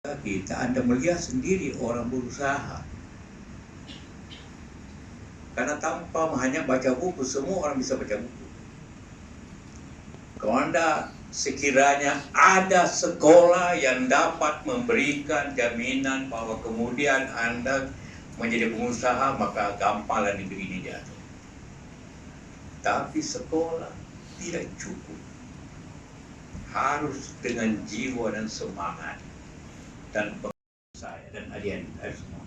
kita, Anda melihat sendiri orang berusaha. Karena tanpa hanya baca buku, semua orang bisa baca buku. Kalau Anda sekiranya ada sekolah yang dapat memberikan jaminan bahwa kemudian Anda menjadi pengusaha, maka gampanglah negeri ini jatuh. Tapi sekolah tidak cukup. Harus dengan jiwa dan semangat dan saya dan adik-adik semua.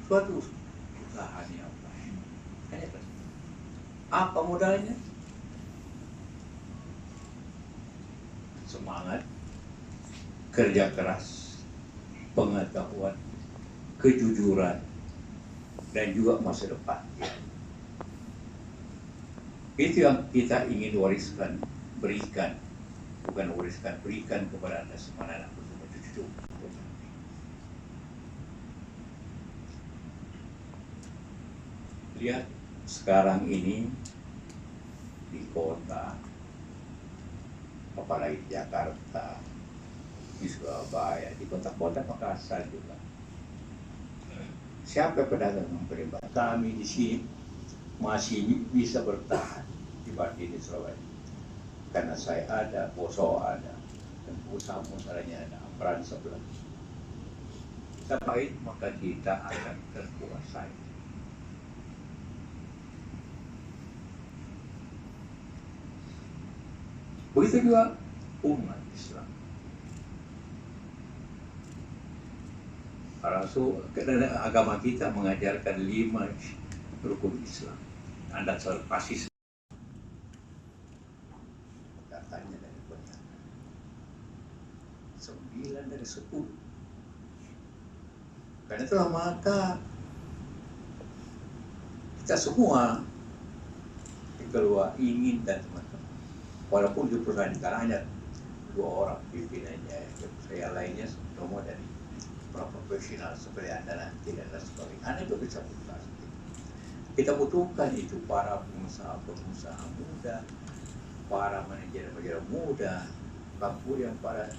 Suatu usaha yang baik. Apa modalnya? Semangat, kerja keras, pengetahuan, kejujuran, dan juga masa depan. Itu yang kita ingin wariskan, berikan, bukan wariskan, berikan kepada Anda semua anak cucu. Lihat sekarang ini di kota, apalagi di Jakarta, di Surabaya, di kota-kota Makassar juga. Siapa pedagang yang berimbang? Kami di sini masih bisa bertahan dibanding di Surabaya. Karena saya ada, Poso ada, dan usaha-usahanya ada, peran sebelah. Baik, maka kita akan terkuasai. Begitu juga umat Islam. Karena agama kita mengajarkan 5 rukun Islam. Anda pasti katanya dari kota 9 dari 10. Karena itulah maka kita semua keluar ingin dan teman-teman. Walaupun di perusahaan kita hanya 2 orang pimpinannya, saya lainnya semua dari profesional seperti Anda nanti dan sebagainya. Anda itu bisa buka. Kita butuhkan itu para pengusaha muda, para manajer muda, kemudian para